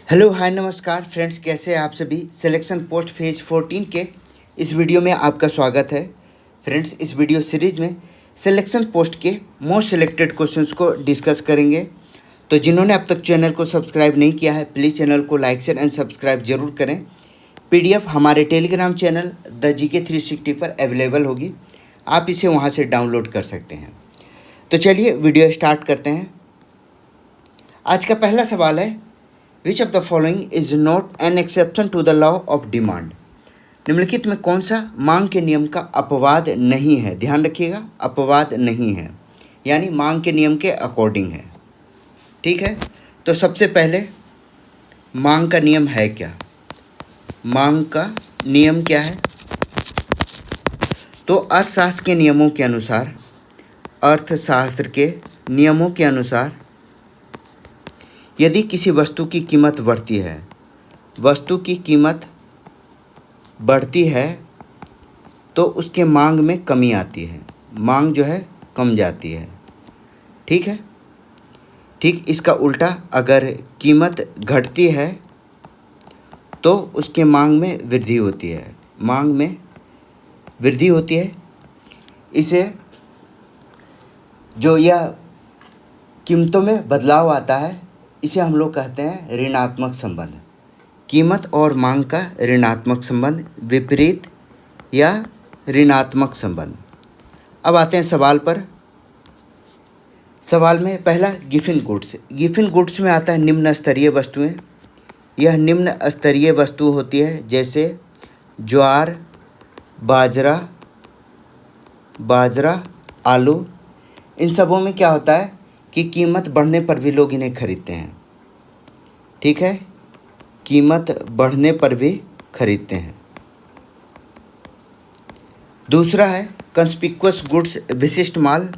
Hello hi नमस्कार friends, कैसे हैं आप सभी। सिलेक्शन पोस्ट फेज 14 के इस वीडियो में आपका स्वागत है। फ्रेंड्स, इस वीडियो सीरीज में सिलेक्शन पोस्ट के मोस्ट सिलेक्टेड क्वेश्चंस को डिस्कस करेंगे। तो जिन्होंने अब तक चैनल को सब्सक्राइब नहीं किया है, प्लीज़ चैनल को लाइक शेयर एंड सब्सक्राइब जरूर करें। पीडीएफ हमारे टेलीग्राम चैनल द जीके 360 पर अवेलेबल होगी, आप इसे वहाँ से डाउनलोड कर सकते हैं। तो चलिए वीडियो स्टार्ट करते हैं। आज का पहला सवाल है, which of the following is not an exception to the law of demand. निम्नलिखित में कौन सा मांग के नियम का अपवाद नहीं है। ध्यान रखिएगा, अपवाद नहीं है यानी मांग के नियम के अकॉर्डिंग है। ठीक है, तो सबसे पहले मांग का नियम है क्या। मांग का नियम क्या है, तो अर्थशास्त्र के नियमों के अनुसार, अर्थशास्त्र के नियमों के अनुसार यदि किसी वस्तु की कीमत बढ़ती है, वस्तु की कीमत बढ़ती है तो उसके मांग में कमी आती है, मांग जो है कम जाती है। ठीक है, ठीक इसका उल्टा, अगर कीमत घटती है तो उसके मांग में वृद्धि होती है, मांग में वृद्धि होती है। इसे जो यह कीमतों में बदलाव आता है, इसे हम लोग कहते हैं ऋणात्मक संबंध। कीमत और मांग का ऋणात्मक संबंध, विपरीत या ऋणात्मक संबंध। अब आते हैं सवाल पर। सवाल में पहला गिफिन गुड्स। गिफिन गुड्स में आता है निम्न स्तरीय वस्तुएं। यह निम्न स्तरीय वस्तु होती है, जैसे ज्वार, बाजरा, आलू। इन सबों में क्या होता है कि कीमत बढ़ने पर भी लोग इन्हें खरीदते हैं। ठीक है, कीमत बढ़ने पर भी खरीदते हैं। दूसरा है कंस्पिक्वस गुड्स, विशिष्ट माल।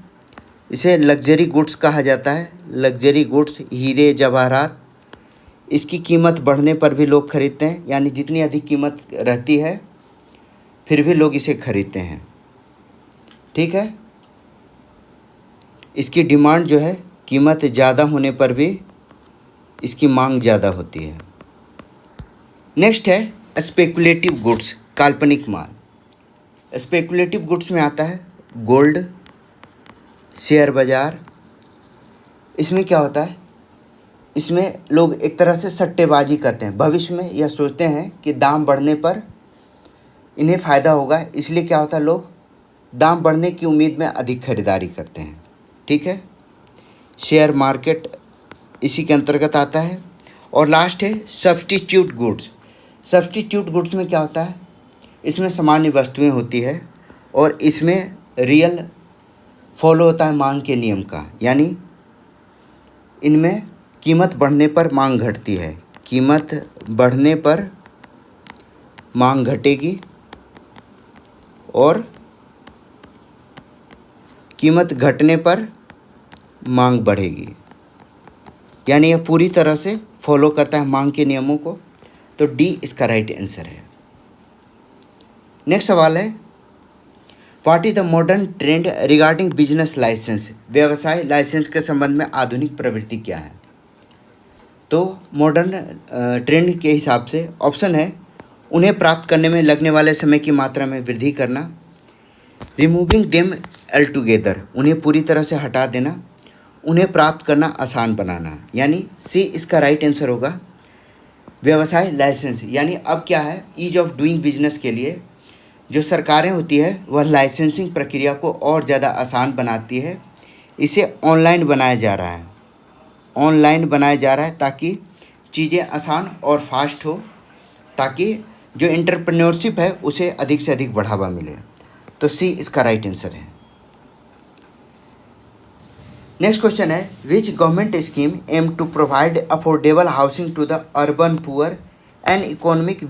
इसे लग्जरी गुड्स कहा जाता है। लग्जरी गुड्स, हीरे जवाहरात, इसकी कीमत बढ़ने पर भी लोग खरीदते हैं, यानी जितनी अधिक कीमत रहती है फिर भी लोग इसे खरीदते हैं। ठीक है, इसकी डिमांड जो है, कीमत ज़्यादा होने पर भी इसकी मांग ज़्यादा होती है। नेक्स्ट है स्पेकुलेटिव गुड्स, काल्पनिक माल। स्पेकुलेटिव गुड्स में आता है गोल्ड, शेयर बाज़ार। इसमें क्या होता है, इसमें लोग एक तरह से सट्टेबाजी करते हैं। भविष्य में यह सोचते हैं कि दाम बढ़ने पर इन्हें फ़ायदा होगा, इसलिए क्या होता है, लोग दाम बढ़ने की उम्मीद में अधिक खरीदारी करते हैं। ठीक है, शेयर मार्केट इसी के अंतर्गत आता है। और लास्ट है सब्स्टिट्यूट गुड्स। सब्स्टिट्यूट गुड्स में क्या होता है, इसमें सामान्य वस्तुएं होती है और इसमें रियल फॉलो होता है मांग के नियम का, यानी इनमें कीमत बढ़ने पर मांग घटती है, कीमत बढ़ने पर मांग घटेगी और कीमत घटने पर मांग बढ़ेगी, यानी यह पूरी तरह से फॉलो करता है मांग के नियमों को। तो डी इसका राइट आंसर है। नेक्स्ट सवाल है, what is the modern trend regarding business license. व्यवसाय लाइसेंस के संबंध में आधुनिक प्रवृत्ति क्या है। तो मॉडर्न ट्रेंड के हिसाब से ऑप्शन है, उन्हें प्राप्त करने में लगने वाले समय की मात्रा में वृद्धि करना, रिमूविंग देम अलटुगेदर, उन्हें पूरी तरह से हटा देना, उन्हें प्राप्त करना आसान बनाना, यानी सी इसका राइट आंसर होगा। व्यवसाय लाइसेंस, यानी अब क्या है, ईज ऑफ डूइंग बिजनेस के लिए जो सरकारें होती है वह लाइसेंसिंग प्रक्रिया को और ज़्यादा आसान बनाती है। इसे ऑनलाइन बनाया जा रहा है, ऑनलाइन बनाया जा रहा है ताकि चीज़ें आसान और फास्ट हो, ताकि जो एंटरप्रेन्योरशिप है उसे अधिक से अधिक बढ़ावा मिले। तो सी इसका राइट आंसर है। नेक्स्ट क्वेश्चन है, which government scheme aim to provide affordable housing to the urban poor and economically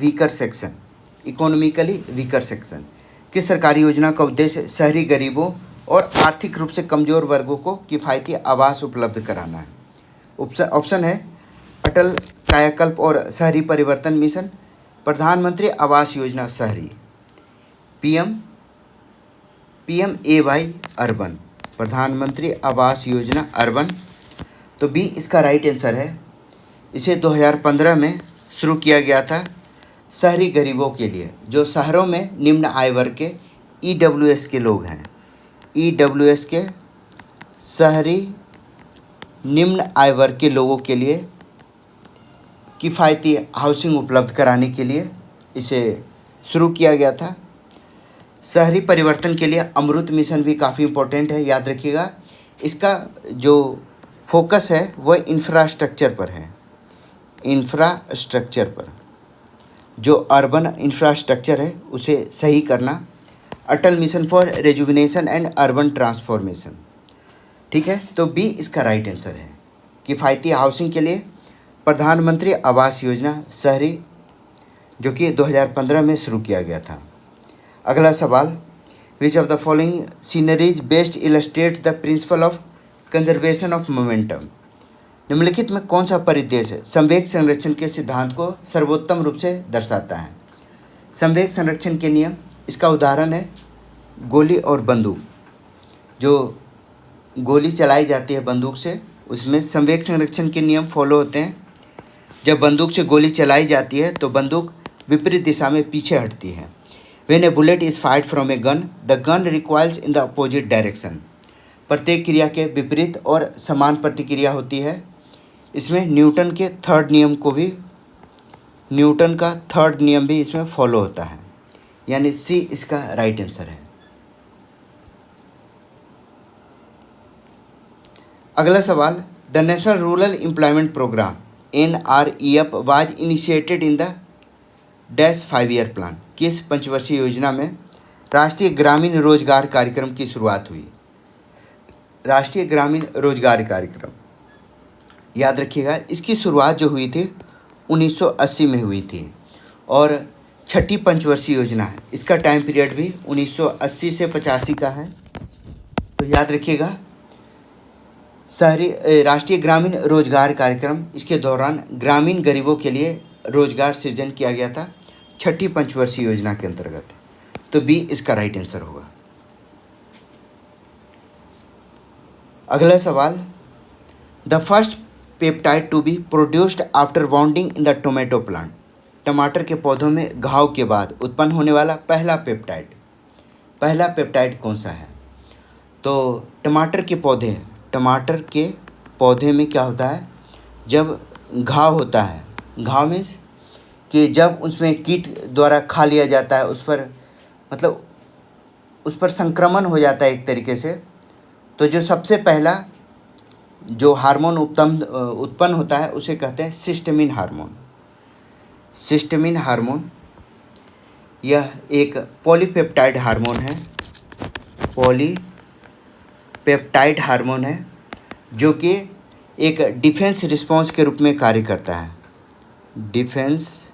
weaker section. किस सरकारी योजना का उद्देश्य शहरी गरीबों और आर्थिक रूप से कमज़ोर वर्गों को किफ़ायती आवास उपलब्ध कराना है। ऑप्शन है अटल कायाकल्प और शहरी परिवर्तन मिशन, प्रधानमंत्री आवास योजना शहरी, PMAY अर्बन, प्रधानमंत्री आवास योजना अर्बन। तो बी इसका राइट आंसर है, इसे 2015 में शुरू किया गया था शहरी गरीबों के लिए, जो शहरों में निम्न आय वर्ग के EWS के लोग हैं, EWS के शहरी निम्न आय वर्ग के लोगों के लिए किफ़ायती हाउसिंग उपलब्ध कराने के लिए इसे शुरू किया गया था। शहरी परिवर्तन के लिए अमृत मिशन भी काफ़ी इम्पोर्टेंट है, याद रखिएगा। इसका जो फोकस है वह इंफ्रास्ट्रक्चर पर है, इंफ्रास्ट्रक्चर पर, जो अर्बन इंफ्रास्ट्रक्चर है उसे सही करना। Atal mission for rejuvenation and urban transformation, ठीक है। तो बी इसका राइट आंसर है। किफ़ायती हाउसिंग के लिए प्रधानमंत्री आवास योजना शहरी, जो कि 2015 में शुरू किया गया था। अगला सवाल, विच of the following sceneries best illustrates the principle of conservation of momentum. निम्नलिखित में कौन सा परिदृश्य संवेग संरक्षण के सिद्धांत को सर्वोत्तम रूप से दर्शाता है। संवेग संरक्षण के नियम, इसका उदाहरण है गोली और बंदूक। जो गोली चलाई जाती है बंदूक से, उसमें संवेग संरक्षण के नियम फॉलो होते हैं। जब बंदूक से गोली चलाई जाती है तो बंदूक विपरीत दिशा में पीछे हटती है। When a bullet is fired from a gun, the gun recoils in the opposite direction. प्रत्येक क्रिया के विपरीत और समान प्रतिक्रिया होती है। इसमें न्यूटन के थर्ड नियम को भी, न्यूटन का थर्ड नियम भी इसमें फॉलो होता है, यानी सी इसका राइट आंसर है। अगला सवाल, the national rural employment programme NREF was initiated in the dash 5-year plan. किस पंचवर्षीय योजना में राष्ट्रीय ग्रामीण रोजगार कार्यक्रम की शुरुआत हुई। राष्ट्रीय ग्रामीण रोजगार कार्यक्रम, याद रखिएगा, इसकी शुरुआत जो हुई थी 1980 में हुई थी और छठी पंचवर्षीय योजना है। इसका टाइम पीरियड भी 1980 से 85 का है। तो याद रखिएगा, शहरी राष्ट्रीय ग्रामीण रोजगार कार्यक्रम, इसके दौरान ग्रामीण गरीबों के लिए रोजगार सृजन किया गया था छठी पंचवर्षीय योजना के अंतर्गत। तो बी इसका राइट आंसर होगा। अगला सवाल, the first peptide to be produced after wounding in the tomato plant. टमाटर के पौधों में घाव के बाद उत्पन्न होने वाला पहला पेप्टाइड कौन सा है। तो टमाटर के पौधे में क्या होता है, जब घाव होता है, घाव मीन्स कि जब उसमें कीट द्वारा खा लिया जाता है, उस पर संक्रमण हो जाता है एक तरीके से, तो जो सबसे पहला जो हार्मोन उत्पन्न होता है उसे कहते हैं सिस्टमिन हार्मोन। सिस्टमिन हार्मोन यह एक पॉलीपेप्टाइड हार्मोन है, जो कि एक डिफेंस रिस्पॉन्स के रूप में कार्य करता है। डिफेंस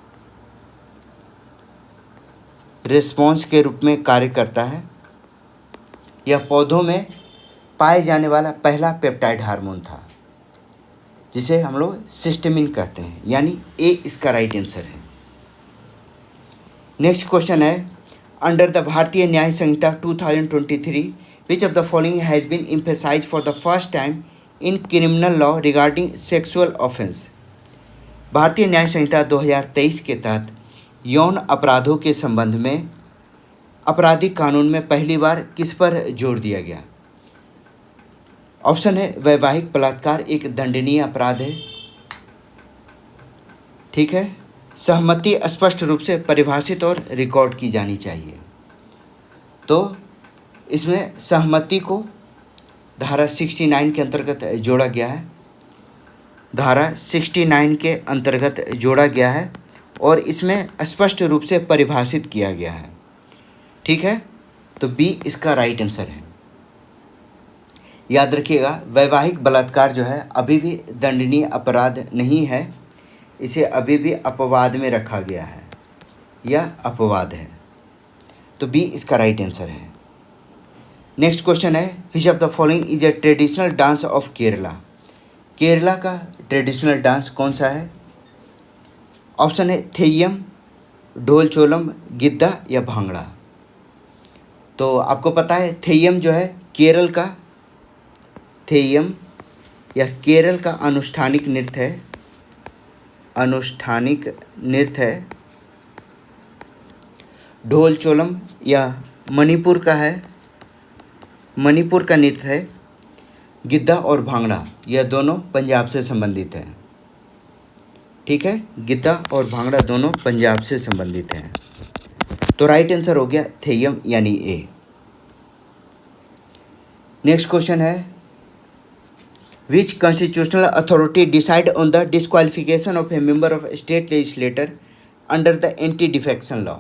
रिस्पॉन्स के रूप में कार्य करता है। यह पौधों में पाए जाने वाला पहला पेप्टाइड हार्मोन था, जिसे हम लोग सिस्टमिन कहते हैं, यानी ए इसका राइट आंसर है। नेक्स्ट क्वेश्चन है, under the Bharatiya Nyaya Sanhita 2023 which of the following has been emphasised for the first time in criminal law regarding sexual offence. Bharatiya Nyaya Sanhita 2023 के तहत यौन अपराधों के संबंध में आपराधिक कानून में पहली बार किस पर जोर दिया गया। ऑप्शन है, वैवाहिक बलात्कार एक दंडनीय अपराध है, ठीक है। सहमति स्पष्ट रूप से परिभाषित और रिकॉर्ड की जानी चाहिए। तो इसमें सहमति को धारा 69 के अंतर्गत जोड़ा गया है, धारा 69 के अंतर्गत जोड़ा गया है और इसमें स्पष्ट रूप से परिभाषित किया गया है, ठीक है। तो बी इसका राइट आंसर है। याद रखिएगा, वैवाहिक बलात्कार जो है अभी भी दंडनीय अपराध नहीं है, इसे अभी भी अपवाद में रखा गया है, यह अपवाद है। तो बी इसका राइट आंसर है। नेक्स्ट क्वेश्चन है, which of the following is A traditional dance of Kerala. Kerala का ट्रेडिशनल डांस कौन सा है। ऑप्शन है, थेय्यम, ढोल चोलम, गिद्दा या भांगड़ा। तो आपको पता है थेय्यम जो है केरल का अनुष्ठानिक नृत्य है, अनुष्ठानिक नृत्य है। ढोल चोलम या मणिपुर का है, मणिपुर का नृत्य है। गिद्धा और भांगड़ा यह दोनों पंजाब से संबंधित हैं। ठीक है, गिद्धा और भांगड़ा दोनों पंजाब से संबंधित हैं। तो राइट आंसर हो गया थेयम यानी ए। नेक्स्ट क्वेश्चन है, which constitutional authority decide on the disqualification of a member of state legislator under the anti defection law.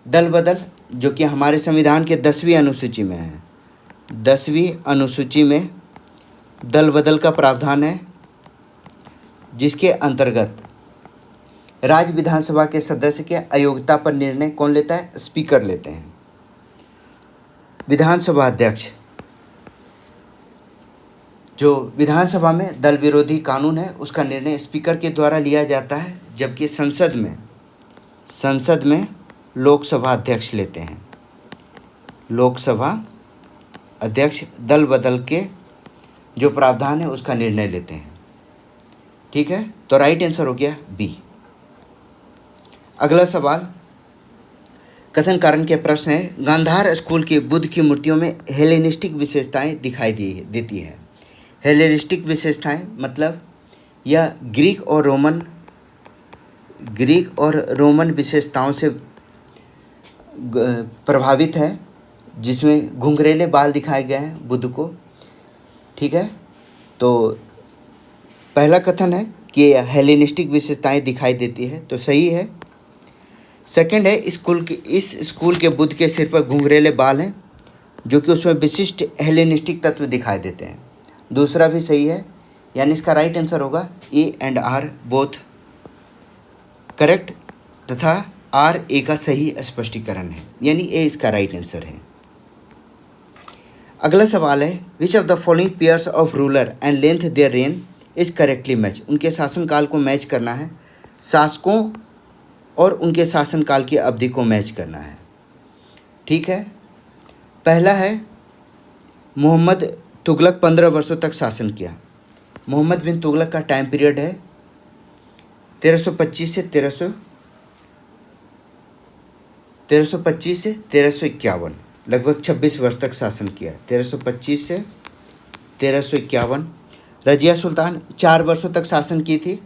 दल बदल जो कि हमारे संविधान के 10वीं अनुसूची में है, 10वीं अनुसूची में दल बदल का प्रावधान है, जिसके अंतर्गत राज्य विधानसभा के सदस्य के अयोग्यता पर निर्णय कौन लेता है? स्पीकर लेते हैं। विधानसभा अध्यक्ष, जो विधानसभा में दल विरोधी कानून है उसका निर्णय स्पीकर के द्वारा लिया जाता है, जबकि संसद में लोकसभा अध्यक्ष लेते हैं। लोकसभा अध्यक्ष दल बदल के जो प्रावधान है उसका निर्णय लेते हैं। ठीक है, तो राइट आंसर हो गया बी। अगला सवाल कथन कारण के प्रश्न है, गांधार स्कूल की बुद्ध की मूर्तियों में हेलेनिस्टिक विशेषताएं दिखाई देती है। हेलेनिस्टिक विशेषताएं मतलब यह ग्रीक और रोमन विशेषताओं से प्रभावित है, जिसमें घुंघरेले बाल दिखाए गए हैं बुद्ध को। ठीक है, तो पहला कथन है कि हेलेनिस्टिक विशेषताएं दिखाई देती है, तो सही है। सेकंड है, इस स्कूल के बुद्ध के सिर पर घुंघरेले बाल हैं, जो कि उसमें विशिष्ट हेलेनिस्टिक तत्व दिखाई देते हैं। दूसरा भी सही है, यानी इसका राइट आंसर होगा A and R both correct, तथा आर ए का सही स्पष्टीकरण है, यानी ए इसका राइट आंसर है। अगला सवाल है, which of the following pairs of ruler and length their reign is correctly match. उनके शासनकाल को मैच करना है, शासकों और उनके शासनकाल की अवधि को मैच करना है। ठीक है, पहला है मोहम्मद तुगलक 15 वर्षों तक शासन किया। मोहम्मद बिन तुगलक का टाइम पीरियड है 1325 से 1351, लगभग 26 वर्ष तक शासन किया। 1325 से 1351। रजिया सुल्तान 4 वर्षों तक शासन की थी,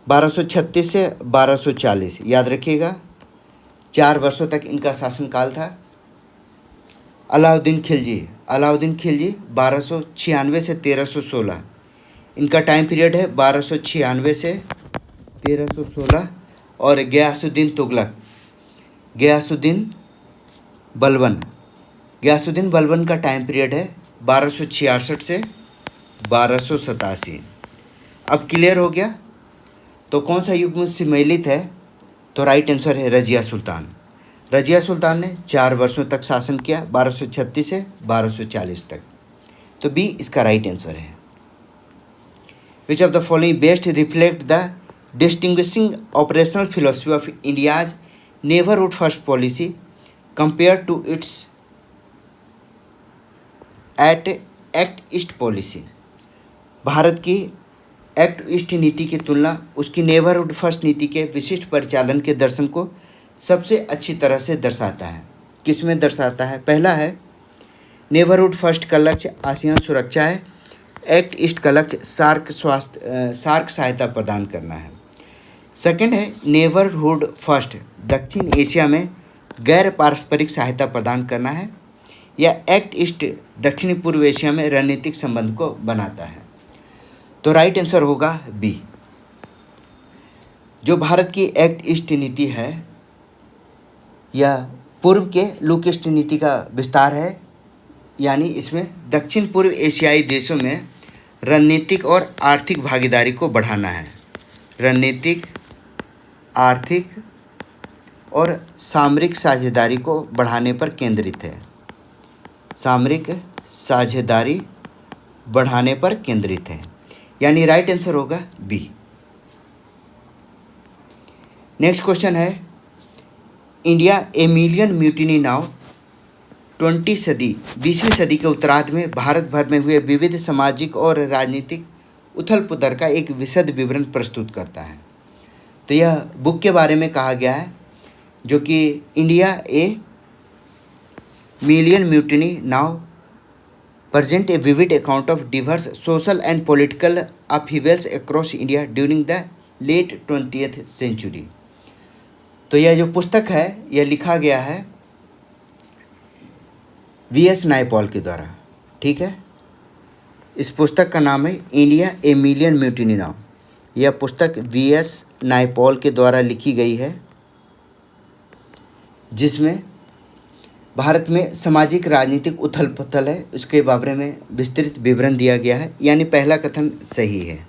1236 से 1240। याद रखिएगा, 4 वर्षों तक इनका शासनकाल था। अलाउद्दीन खिलजी 1296 से 1316, इनका टाइम पीरियड है 1296 से 1316। और गयासुद्दीन बलबन का टाइम पीरियड है 1266 से 1287। अब क्लियर हो गया, तो कौन सा युग सम्मिलित है? तो राइट आंसर है रजिया सुल्तान। रजिया सुल्तान ने 4 वर्षों तक शासन किया, 1236 से 1240 तक। तो बी इसका राइट आंसर है। Which of the following best reflect the distinguishing operational philosophy of India's neighbourhood first policy compare to its act east policy. Bharat की एक्ट ईस्ट नीति की तुलना उसकी नेबरहुड फर्स्ट नीति के विशिष्ट परिचालन के दर्शन को सबसे अच्छी तरह से दर्शाता है। किस में दर्शाता है? पहला है नेबरहुड फर्स्ट का लक्ष्य आसियान सुरक्षा है, एक्ट ईस्ट का लक्ष्य सार्क सहायता प्रदान करना है। सेकंड है नेबरहुड फर्स्ट दक्षिण एशिया में गैर पारस्परिक सहायता प्रदान करना है, या एक्ट ईस्ट दक्षिणी पूर्व एशिया में रणनीतिक संबंध को बनाता है। तो राइट आंसर होगा बी। जो भारत की एक्ट ईस्ट नीति है यह पूर्व के लुक ईस्ट नीति का विस्तार है, यानी इसमें दक्षिण पूर्व एशियाई देशों में रणनीतिक और आर्थिक भागीदारी को बढ़ाना है। रणनीतिक, आर्थिक और सामरिक साझेदारी को बढ़ाने पर केंद्रित है। सामरिक साझेदारी बढ़ाने पर केंद्रित है, यानी राइट आंसर होगा बी। नेक्स्ट क्वेश्चन है, India a million mutiny now 20वीं सदी के उत्तरार्ध में भारत भर में हुए विविध सामाजिक और राजनीतिक उथल पुथल का एक विशद विवरण प्रस्तुत करता है। तो यह बुक के बारे में कहा गया है, जो कि India a million mutiny now present a vivid account of diverse social and political upheavals across India during the late 20th century। तो यह जो पुस्तक है यह लिखा गया है वी.एस. नायपॉल के द्वारा। ठीक है, इस पुस्तक का नाम है India a million mutiny now. यह पुस्तक वी.एस. नायपॉल के द्वारा लिखी गई है, जिसमें भारत में सामाजिक राजनीतिक उथल पुथल है उसके बारे में विस्तृत विवरण दिया गया है, यानी पहला कथन सही है।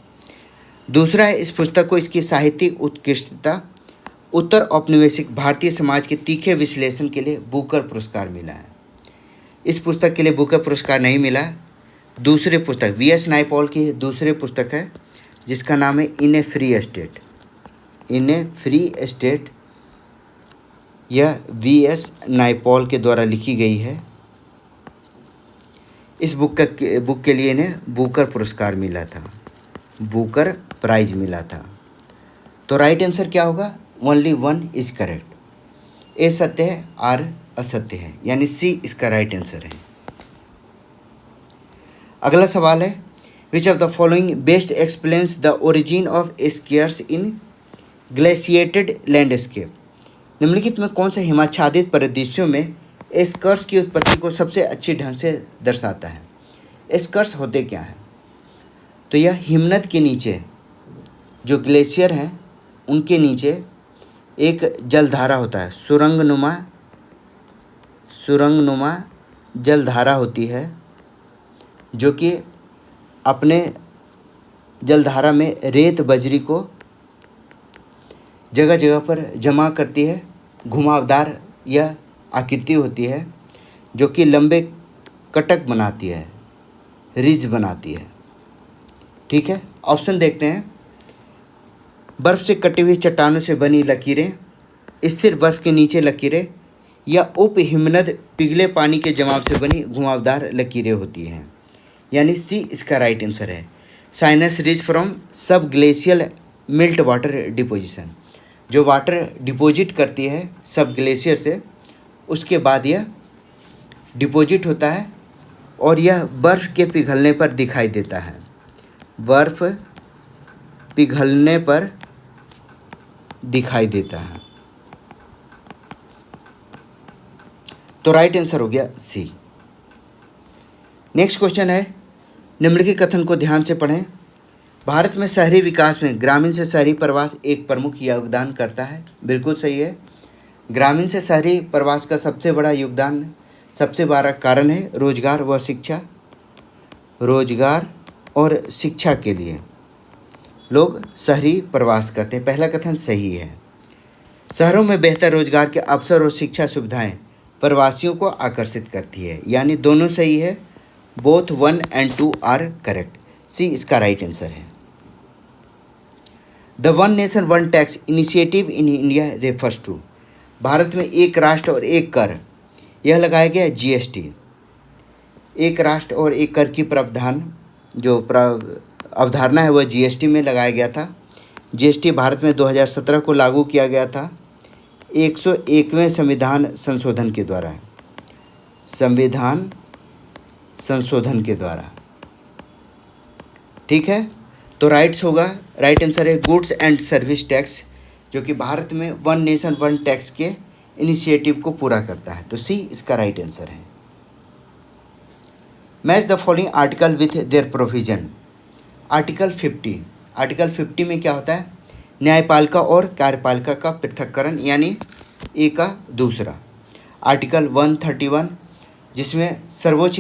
दूसरा है, इस पुस्तक को इसकी साहित्यिक उत्कृष्टता, उत्तर औपनिवेशिक भारतीय समाज के तीखे विश्लेषण के लिए बुकर पुरस्कार मिला है। इस पुस्तक के लिए बुकर पुरस्कार नहीं मिला। दूसरे पुस्तक वी.एस. नायपॉल की दूसरे पुस्तक है, जिसका नाम है इन ए फ्री स्टेट। इन ए फ्री स्टेट यह वी.एस. नायपॉल के द्वारा लिखी गई है। इस बुक के लिए इन्हें बुकर पुरस्कार मिला था, बुकर प्राइज मिला था। तो राइट आंसर क्या होगा? Only one is correct. A सत्य है, आर असत्य है, यानी सी इसका राइट आंसर है। अगला सवाल है, which of the following best explains the origin of scares in glaciated landscape. निम्नलिखित में कौन सा हिमाच्छादित परिदृश्यों में स्कर्स की उत्पत्ति को सबसे अच्छे ढंग से दर्शाता है? स्कर्स होते क्या हैं? तो यह हिमनद के नीचे जो ग्लेशियर हैं उनके नीचे एक जलधारा होता है, सुरंगनुमा जलधारा होती है, जो कि अपने जलधारा में रेत बजरी को जगह जगह पर जमा करती है। घुमावदार यह आकृति होती है, जो कि लंबे कटक बनाती है, रिज बनाती है। ठीक है, ऑप्शन देखते हैं। बर्फ़ से कटी हुई चट्टानों से बनी लकीरें, स्थिर बर्फ़ के नीचे लकीरें, या उप हिमनद पिघले पानी के जमाव से बनी घुमावदार लकीरें होती हैं, यानी सी इसका राइट आंसर है। साइनस रिज फ्रॉम सब ग्लेशियल मिल्ट वाटर डिपोजिशन, जो वाटर डिपॉजिट करती है सब ग्लेशियर से, उसके बाद यह डिपॉजिट होता है और यह बर्फ़ के पिघलने पर दिखाई देता है। बर्फ़ पिघलने पर दिखाई देता है। तो राइट आंसर हो गया सी। नेक्स्ट क्वेश्चन है, निम्नलिखित कथन को ध्यान से पढ़ें। भारत में शहरी विकास में ग्रामीण से शहरी प्रवास एक प्रमुख योगदान करता है। बिल्कुल सही है। ग्रामीण से शहरी प्रवास का सबसे बड़ा योगदान, सबसे बड़ा कारण है रोजगार व शिक्षा। रोजगार और शिक्षा के लिए लोग शहरी प्रवास करते हैं। पहला कथन सही है। शहरों में बेहतर रोजगार के अवसर और शिक्षा सुविधाएं प्रवासियों को आकर्षित करती है, यानी दोनों सही है। Both 1 and 2 are correct. C इसका राइट आंसर है। The one nation one tax initiative in India refers to. Bharat में एक राष्ट्र और एक कर, यह लगाया गया जीएसटी। एक राष्ट्र और एक कर की प्रावधान जो अवधारणा है वह जीएसटी में लगाया गया था। जीएसटी भारत में 2017 को लागू किया गया था 101वें संविधान संशोधन के द्वारा। संविधान संशोधन के द्वारा। ठीक है, तो राइट आंसर है गुड्स एंड सर्विस टैक्स, जो कि भारत में वन नेशन वन टैक्स के इनिशिएटिव को पूरा करता है। तो सी इसका राइट आंसर है। Match the following article with their provision. Article 50 में क्या होता है? न्यायपालिका और कार्यपालिका का पृथक्करण, यानी ए का दूसरा। आर्टिकल 131, जिसमें सर्वोच्च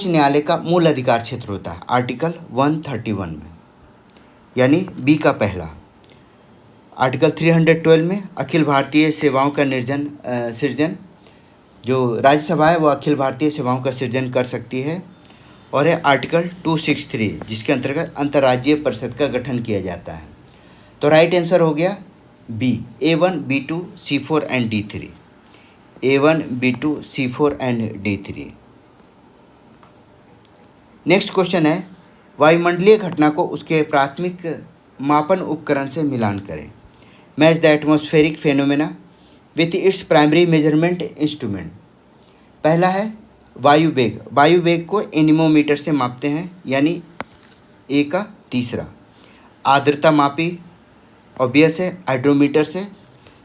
न्यायालय का मूल अधिकार क्षेत्र होता है, आर्टिकल 131 में, यानी बी का पहला। आर्टिकल 312 में अखिल भारतीय सेवाओं का सृजन, जो राज्यसभा है वह अखिल भारतीय सेवाओं का सृजन कर सकती है। और है आर्टिकल 263, जिसके अंतर्गत अंतर्राज्यीय परिषद का गठन किया जाता है। तो राइट आंसर हो गया B, A1, B2, C4 and D3। A1, B2, C4 and D3। Next question है, वायुमंडलीय घटना को उसके प्राथमिक मापन उपकरण से मिलान करें। Match the atmospheric phenomena with its primary measurement instrument. पहला है वायु वेग। वायु वेग को एनीमोमीटर से मापते हैं, यानी ए का तीसरा। आर्द्रता मापी ऑब्वियस है हाइड्रोमीटर से,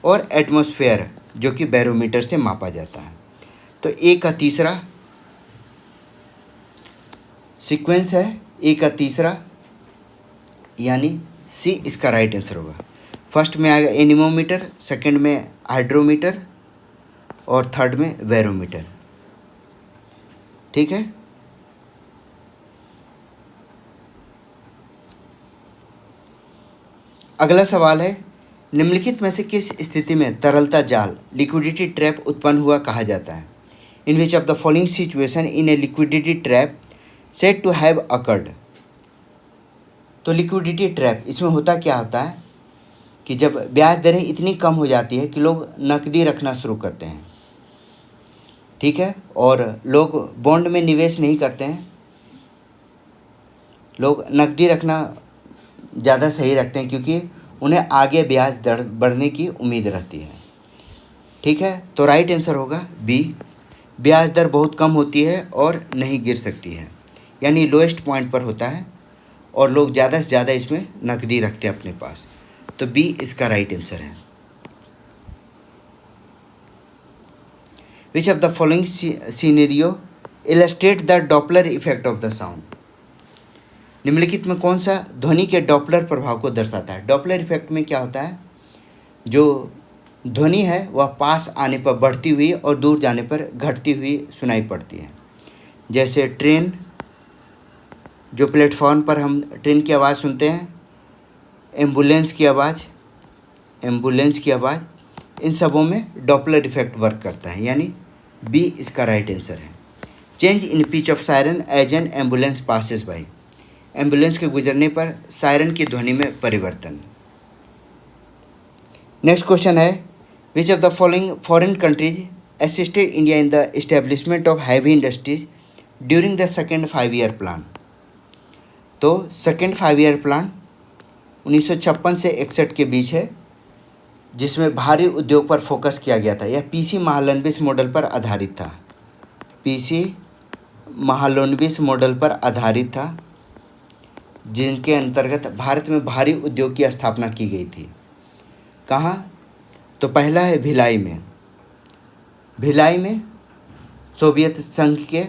और एटमॉस्फेयर जो कि बैरोमीटर से मापा जाता है। तो ए का तीसरा सीक्वेंस है, ए का तीसरा, यानी सी इसका राइट आंसर होगा। फर्स्ट में आएगा एनीमोमीटर, सेकंड में हाइड्रोमीटर और थर्ड में बैरोमीटर। ठीक है। अगला सवाल है, निम्नलिखित में से किस स्थिति में तरलता जाल लिक्विडिटी ट्रैप उत्पन्न हुआ कहा जाता है? In which of the following situation in a liquidity trap said to have occurred. तो लिक्विडिटी ट्रैप इसमें होता क्या होता है कि जब ब्याज दरें इतनी कम हो जाती है कि लोग नकदी रखना शुरू करते हैं, ठीक है, और लोग बॉन्ड में निवेश नहीं करते हैं, लोग नकदी रखना ज़्यादा सही रखते हैं क्योंकि उन्हें आगे ब्याज दर बढ़ने की उम्मीद रहती है। ठीक है, तो राइट आंसर होगा बी, ब्याज दर बहुत कम होती है और नहीं गिर सकती है, यानी लोएस्ट पॉइंट पर होता है और लोग ज़्यादा से ज़्यादा इसमें नकदी रखते हैं अपने पास। तो बी इसका राइट आंसर है। Which of the following scenario illustrate the Doppler effect of the sound. निम्नलिखित में कौन सा ध्वनि के डॉपलर प्रभाव को दर्शाता है? डॉपलर इफेक्ट में क्या होता है, जो ध्वनि है वह पास आने पर बढ़ती हुई और दूर जाने पर घटती हुई सुनाई पड़ती है। जैसे ट्रेन, जो प्लेटफॉर्म पर हम ट्रेन की आवाज़ सुनते हैं, एम्बुलेंस की आवाज़, इन सबों में डॉपलर इफेक्ट वर्क करता है, यानी बी इसका राइट आंसर है। Change in pitch of siren as an ambulance passes by. Ambulance के गुजरने पर सायरन की ड्वनि में परिवर्तन। नेक्स्ट क्वेश्चन है, which of the following foreign countries assisted India in the establishment of heavy industries during the second 5 year plan. तो second 5 year plan 1956 से 61 के बीच है, जिसमें भारी उद्योग पर फोकस किया गया था। यह पीसी महालनोबिस मॉडल पर आधारित था, पीसी महालनोबिस मॉडल पर आधारित था, जिनके अंतर्गत भारत में भारी उद्योग की स्थापना की गई थी। कहाँ? तो पहला है भिलाई में। भिलाई में सोवियत संघ के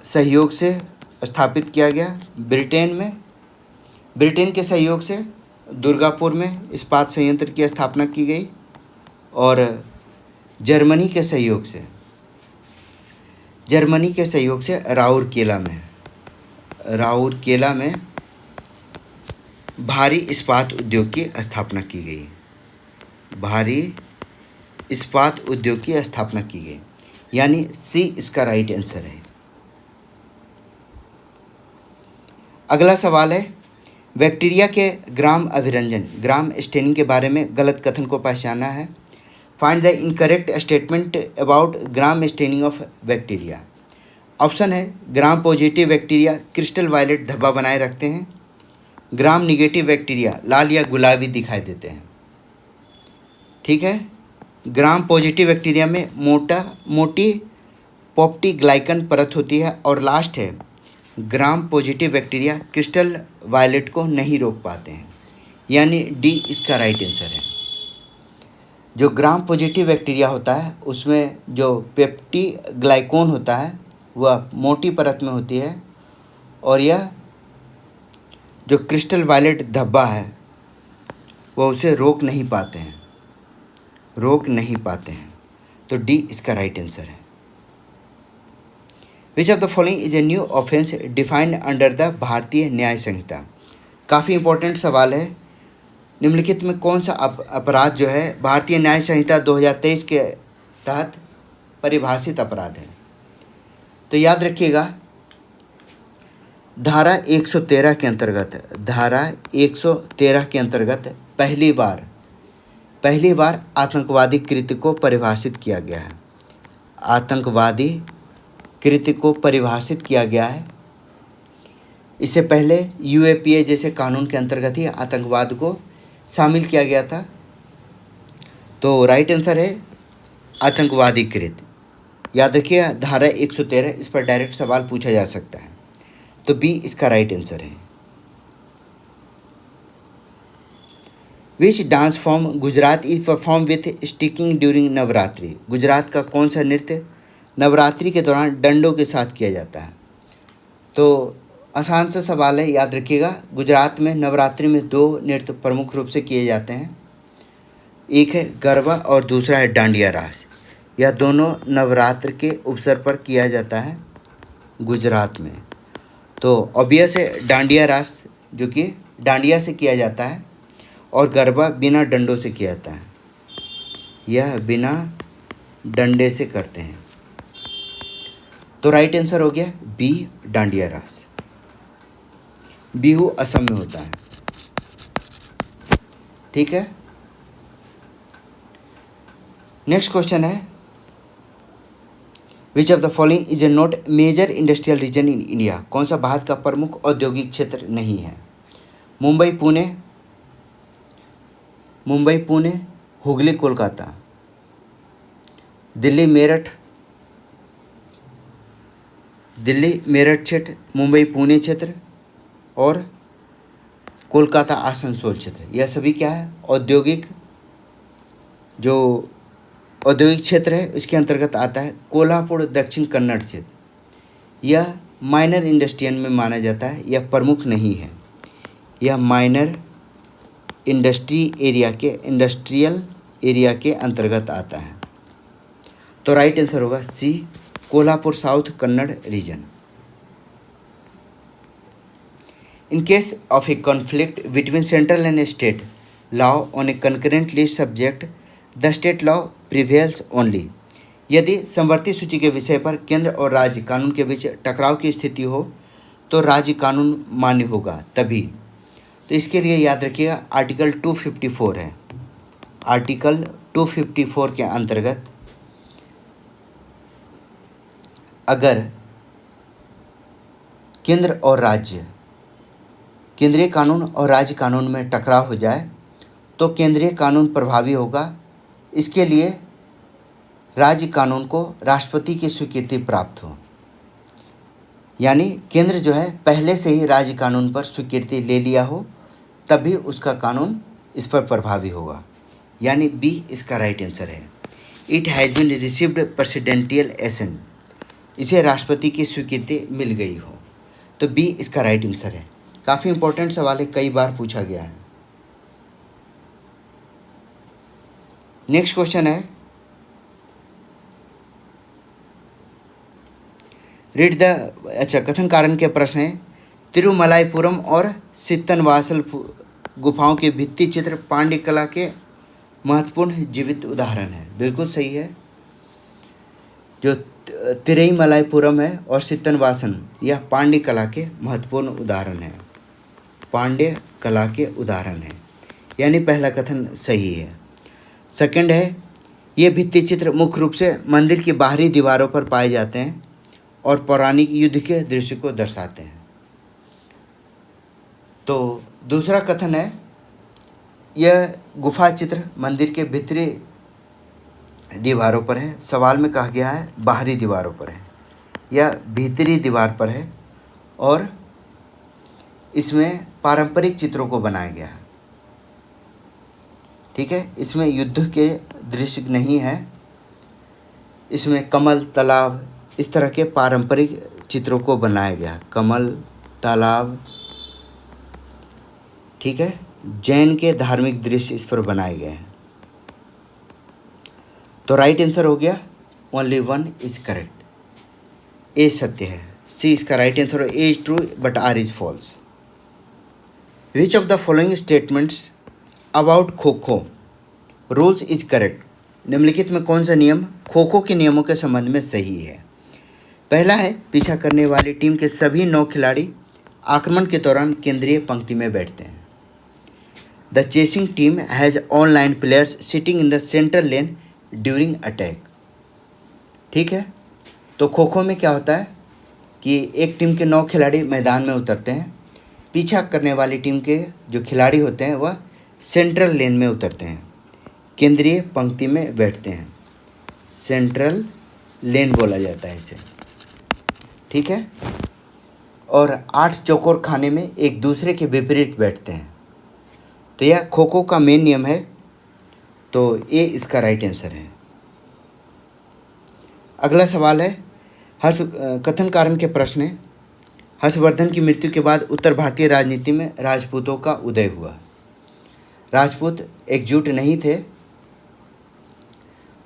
सहयोग से स्थापित किया गया। ब्रिटेन के सहयोग से दुर्गापुर में इस्पात संयंत्र की स्थापना की गई, और जर्मनी के सहयोग से राउरकेला में भारी इस्पात उद्योग की स्थापना की गई। यानी सी इसका राइट आंसर है। अगला सवाल है, बैक्टीरिया के ग्राम अभिरंजन, ग्राम स्टेनिंग के बारे में गलत कथन को पहचानना है। Find the incorrect statement about Gram staining of bacteria. Option है, ग्राम पॉजिटिव बैक्टीरिया क्रिस्टल वायलेट धब्बा बनाए रखते हैं, ग्राम निगेटिव बैक्टीरिया लाल या गुलाबी दिखाई देते हैं। ठीक है, ग्राम पॉजिटिव बैक्टीरिया में मोटी पॉप्टीग्लाइकन परत होती है, और लास्ट है ग्राम पॉजिटिव बैक्टीरिया क्रिस्टल वायलेट को नहीं रोक पाते हैं, यानी डी इसका राइट आंसर है। जो ग्राम पॉजिटिव बैक्टीरिया होता है उसमें जो पेप्टीग्लाइकोन होता है वह मोटी परत में होती है, और यह जो क्रिस्टल वायलेट धब्बा है वह उसे रोक नहीं पाते हैं। तो डी इसका राइट आंसर है। Which of the following is a new offence defined under the Bharatiya Nyaya संहिता। काफ़ी इंपॉर्टेंट सवाल है। निम्नलिखित में कौन सा अपराध जो है भारतीय न्याय संहिता 2023 के तहत परिभाषित अपराध है? तो याद रखिएगा, धारा 113 के अंतर्गत पहली बार आतंकवादी कृत्य को परिभाषित किया गया है। इससे पहले यूएपीए जैसे कानून के अंतर्गत ही आतंकवाद को शामिल किया गया था। तो राइट आंसर है आतंकवादी कृत। याद रखिए धारा 113, इस पर डायरेक्ट सवाल पूछा जा सकता है। तो बी इसका राइट आंसर है। Which dance form Gujarat is perform with sticking during Navratri. Gujarat का कौन सा नृत्य नवरात्रि के दौरान डंडों के साथ किया जाता है। तो आसान सा सवाल है, याद रखिएगा गुजरात में नवरात्रि में 2 नृत्य प्रमुख रूप से किए जाते हैं, एक है गरबा और दूसरा है डांडिया रास। यह दोनों नवरात्र के अवसर पर किया जाता है गुजरात में। तो ऑब्वियस है डांडिया रास जो कि डांडिया से किया जाता है और गरबा बिना डंडों से किया जाता है, यह बिना डंडे से करते हैं। तो राइट आंसर हो गया बी डांडिया रास। बिहू असम में होता है। ठीक है, नेक्स्ट क्वेश्चन है which of the following is a not major industrial region in India. कौन सा भारत का प्रमुख औद्योगिक क्षेत्र नहीं है। मुंबई पुणे हुगली कोलकाता, दिल्ली मेरठ क्षेत्र, मुंबई पुणे क्षेत्र और कोलकाता आसनसोल क्षेत्र। यह सभी क्या है औद्योगिक क्षेत्र है, इसके अंतर्गत आता है। कोल्हापुर दक्षिण कन्नड़ क्षेत्र यह माइनर इंडस्ट्रियल में माना जाता है, यह प्रमुख नहीं है, यह माइनर इंडस्ट्रियल एरिया के अंतर्गत आता है। तो राइट आंसर होगा C Kolhapur south Kannada region. In case of a conflict between central and state law on a concurrent list subject, the state law prevails only. यदि समवर्ती सूची के विषय पर केंद्र और राज्य कानून के बीच टकराव की स्थिति हो तो राज्य कानून मान्य होगा तभी। तो इसके लिए याद रखिएगा आर्टिकल 254 है। आर्टिकल 254 के अंतर्गत अगर केंद्रीय कानून और राज्य कानून में टकराव हो जाए तो केंद्रीय कानून प्रभावी होगा। इसके लिए राज्य कानून को राष्ट्रपति की स्वीकृति प्राप्त हो, यानी केंद्र जो है पहले से ही राज्य कानून पर स्वीकृति ले लिया हो तभी उसका कानून इस पर प्रभावी होगा, यानी बी इसका राइट आंसर है। It has been received presidential assent, इसे राष्ट्रपति की स्वीकृति मिल गई हो, तो बी इसका राइट आंसर है। काफ़ी इंपॉर्टेंट सवाल है, कई बार पूछा गया है। नेक्स्ट क्वेश्चन है रीड द कथन कारण के प्रश्न है। तिरुमलाईपुरम और सित्तनवासल गुफाओं के भित्ति चित्र पांड्य कला के महत्वपूर्ण जीवित उदाहरण है। बिल्कुल सही है। जो तिरुमलाईपुरम है और सित्तनवासन यह पांड्य कला के महत्वपूर्ण उदाहरण है, पांड्य कला के उदाहरण है, यानी पहला कथन सही है। सेकंड है ये भित्ति चित्र मुख्य रूप से मंदिर की बाहरी दीवारों पर पाए जाते हैं और पौराणिक युद्ध के दृश्य को दर्शाते हैं। तो दूसरा कथन है यह गुफा चित्र मंदिर के भीतरी दीवारों पर है। सवाल में कहा गया है बाहरी दीवारों पर है या भीतरी दीवार पर है और इसमें पारंपरिक चित्रों को बनाया गया है। ठीक है, इसमें युद्ध के दृश्य नहीं है, इसमें कमल तालाब इस तरह के पारंपरिक चित्रों को बनाया गया है। कमल तालाब, ठीक है, जैन के धार्मिक दृश्य इस पर बनाए गए हैं। तो राइट आंसर हो गया only one is correct. A सत्य है, सी इसका राइट आंसर है। A is true but R is false. Which of the following statements about kho kho rules is correct. निम्नलिखित में कौन सा नियम खो खो के नियमों के संबंध में सही है। पहला है पीछा करने वाली टीम के सभी 9 खिलाड़ी आक्रमण के दौरान केंद्रीय पंक्ति में बैठते हैं। The chasing team has online players sitting in the central lane during attack. ठीक है, तो खो खो में क्या होता है कि एक टीम के 9 खिलाड़ी मैदान में उतरते हैं। पीछा करने वाली टीम के जो खिलाड़ी होते हैं वह सेंट्रल लेन में उतरते हैं, केंद्रीय पंक्ति में बैठते हैं। सेंट्रल लेन बोला जाता है इसे, ठीक है। और 8 चौकोर खाने में एक दूसरे के विपरीत बैठते हैं। तो यह खो खो का मेन नियम है, तो ये इसका राइट आंसर है। अगला सवाल है कथन कारण के प्रश्न है। हर्षवर्धन की मृत्यु के बाद उत्तर भारतीय राजनीति में राजपूतों का उदय हुआ। राजपूत एकजुट नहीं थे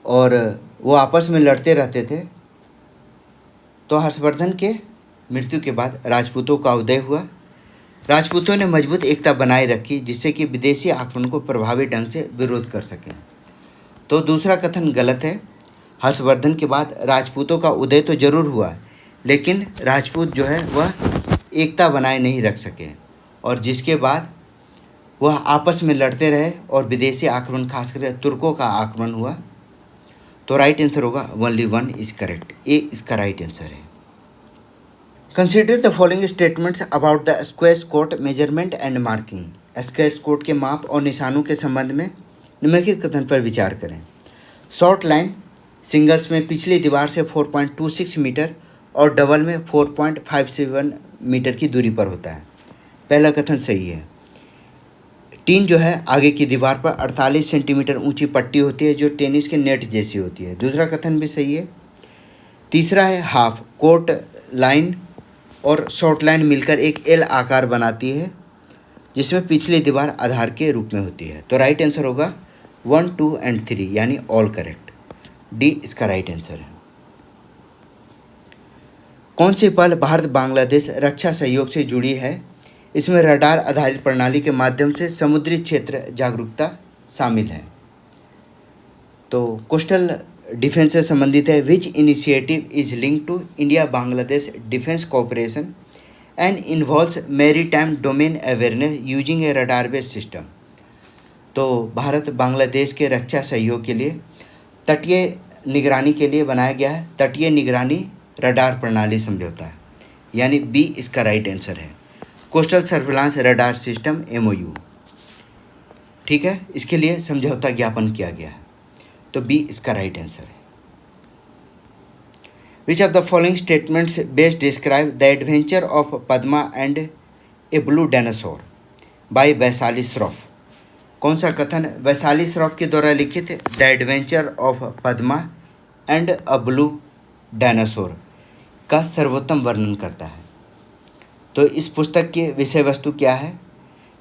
और वो आपस में लड़ते रहते थे। तो हर्षवर्धन के मृत्यु के बाद राजपूतों का उदय हुआ। राजपूतों ने मजबूत एकता बनाए रखी जिससे कि विदेशी आक्रमण को प्रभावी ढंग से विरोध कर सकें। तो दूसरा कथन गलत है। हर्षवर्धन के बाद राजपूतों का उदय तो जरूर हुआ, लेकिन राजपूत जो है वह एकता बनाए नहीं रख सके और जिसके बाद वह आपस में लड़ते रहे और विदेशी आक्रमण खासकर तुर्कों का आक्रमण हुआ। तो राइट आंसर होगा ओनली 1 इज करेक्ट। ए इसका राइट आंसर है। Consider the following statements about the square coat measurement and marking. Square coat के माप और निशानों के संबंध में निम्नलिखित कथन पर विचार करें। शॉर्ट लाइन सिंगल्स में पिछली दीवार से 4.26 मीटर और डबल में 4.57 मीटर की दूरी पर होता है। पहला कथन सही है। टीन जो है आगे की दीवार पर 48 सेंटीमीटर ऊंची पट्टी होती है जो टेनिस के नेट जैसी होती है। दूसरा कथन भी सही है। तीसरा है हाफ कोर्ट लाइन और शॉर्ट लाइन मिलकर एक एल आकार बनाती है जिसमें पिछली दीवार आधार के रूप में होती है। तो राइट आंसर होगा 1, 2 एंड 3 यानी ऑल करेक्ट। डी इसका राइट आंसर है। कौन सी पहल भारत बांग्लादेश रक्षा सहयोग से जुड़ी है? इसमें रडार आधारित प्रणाली के माध्यम से समुद्री क्षेत्र जागरूकता शामिल है। तो कोस्टल डिफेंस से संबंधित है। Which initiative is link to India Bangladesh defence cooperation and involves maritime domain awareness using a radar based system. तो भारत बांग्लादेश के रक्षा सहयोग के लिए तटीय निगरानी के लिए बनाया गया है तटीय निगरानी रडार प्रणाली समझौता है, यानी बी इसका राइट आंसर है। Coastal surveillance radar system MOU, ठीक है। इसके लिए समझौता ज्ञापन किया गया है, तो बी इसका राइट आंसर है। Which of the following statements best describe the adventure of Padma and a blue dinosaur by Vaishali Shroff. कौन सा कथन वैशाली श्रॉफ के द्वारा लिखित the adventure of Padma and a blue dinosaur का सर्वोत्तम वर्णन करता है? तो इस पुस्तक की विषय वस्तु क्या है?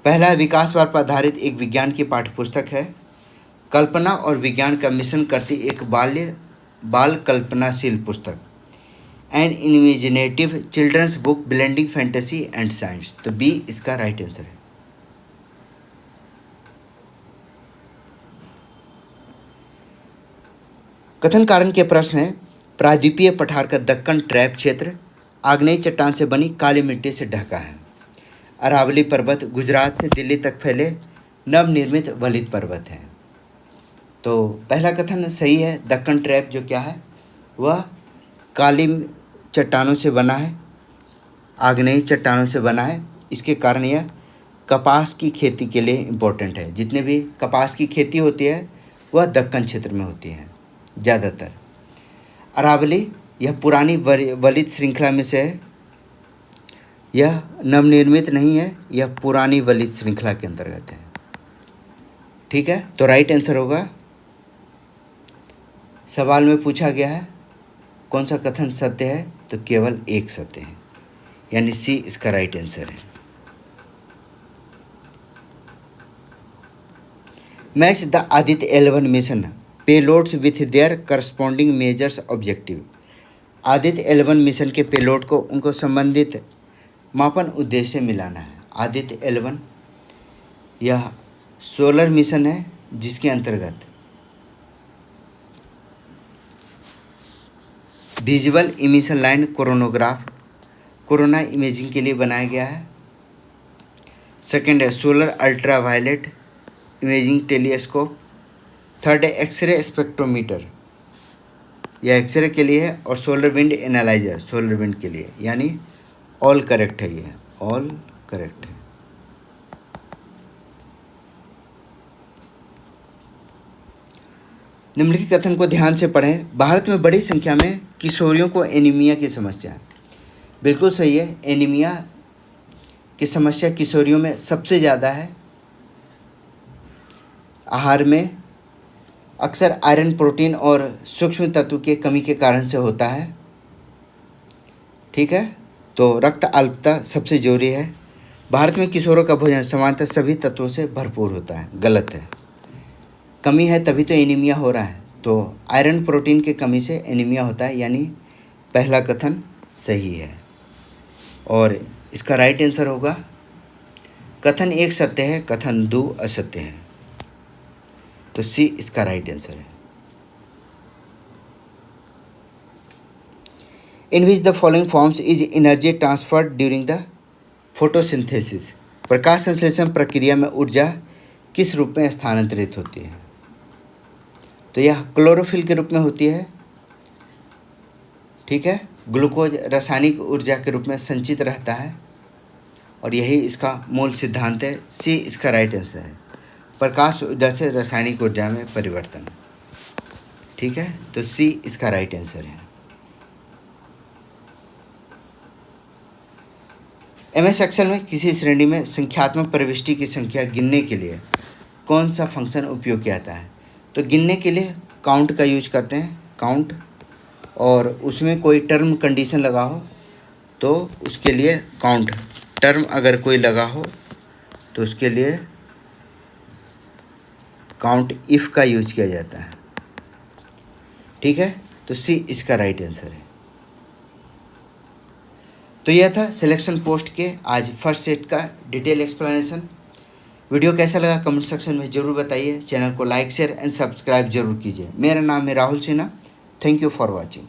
पहला विकासवाद पर आधारित एक विज्ञान की पाठ्यपुस्तक है। कल्पना और विज्ञान का मिश्रण करती एक बाल कल्पनाशील पुस्तक। An imaginative children's book blending fantasy and science. तो बी इसका राइट आंसर है। कथन कारण के प्रश्न है। प्रायद्वीपीय पठार का दक्कन ट्रैप क्षेत्र आग्नेयी चट्टान से बनी काली मिट्टी से ढका है। अरावली पर्वत गुजरात से दिल्ली तक फैले नवनिर्मित वलित पर्वत हैं। तो पहला कथन सही है। दक्कन ट्रैप जो क्या है वह काली चट्टानों से बना है, आग्नेयी चट्टानों से बना है। इसके कारण यह कपास की खेती के लिए इम्पोर्टेंट है। जितने भी कपास की खेती होती है वह दक्कन क्षेत्र में होती है ज़्यादातर। अरावली यह पुरानी वलित श्रृंखला में से है। यह नवनिर्मित नहीं है, यह पुरानी वलित श्रृंखला के अंतर्गत है, ठीक है। तो राइट आंसर होगा। सवाल में पूछा गया है कौन सा कथन सत्य है, तो केवल एक सत्य है, यानी सी इसका राइट आंसर है। Match the Aditya 11 mission payloads with their corresponding measures objective. Aditya 11 mission के पेलोड को उनको संबंधित मापन उद्देश्य मिलाना है। आदित्य 11 यह सोलर मिशन है जिसके अंतर्गत visual emission line coronagraph corona imaging के लिए बनाया गया है। सेकेंड है solar ultra violet imaging telescope. Third है एक्सरे स्पेक्ट्रोमीटर। यह एक्सरे के लिए है, और solar wind analyser solar wind के लिए, यानी ऑल करेक्ट है, ये ऑल करेक्ट है। निम्नलिखित कथन को ध्यान से पढ़ें। भारत में बड़ी संख्या में किशोरियों को एनीमिया की समस्या है। बिल्कुल सही है, एनीमिया की समस्या किशोरियों में सबसे ज़्यादा है। आहार में अक्सर आयरन, प्रोटीन और सूक्ष्म तत्व के कमी के कारण से होता है। ठीक है, तो रक्त अल्पता सबसे जरूरी है। भारत में किशोरों का भोजन सामान्यतः सभी तत्वों से भरपूर होता है, गलत है। कमी है तभी तो एनीमिया हो रहा है, तो आयरन प्रोटीन की कमी से एनीमिया होता है, यानी पहला कथन सही है। और इसका राइट आंसर होगा कथन 1 सत्य है, कथन 2 असत्य है, तो सी इसका राइट आंसर है। In which the following forms is energy transferred during the photosynthesis. प्रकाश संश्लेषण प्रक्रिया में ऊर्जा किस रूप में स्थानांतरित होती है? तो यह क्लोरोफिल के रूप में होती है। ठीक है, ग्लूकोज रासायनिक ऊर्जा के रूप में संचित रहता है, और यही इसका मूल सिद्धांत है। सी इसका राइट आंसर है, प्रकाश ऊर्जा से रासायनिक ऊर्जा में परिवर्तन। ठीक है, तो सी इसका राइट आंसर है। एमएस एक्सेल में किसी श्रेणी में संख्यात्मक प्रविष्टि की संख्या गिनने के लिए कौन सा फंक्शन उपयोग किया जाता है? तो गिनने के लिए काउंट का यूज करते हैं, काउंट, और उसमें कोई टर्म कंडीशन लगा हो तो उसके लिए काउंट टर्म अगर कोई लगा हो तो उसके लिए काउंट इफ़ का यूज किया जाता है। ठीक है, तो सी इसका राइट आंसर है। तो यह था सिलेक्शन पोस्ट के आज फर्स्ट सेट का डिटेल एक्सप्लेनेशन। वीडियो कैसा लगा कमेंट सेक्शन में ज़रूर बताइए। चैनल को लाइक, शेयर एंड सब्सक्राइब जरूर कीजिए। मेरा नाम है Rahul Sinha. Thank you for watching.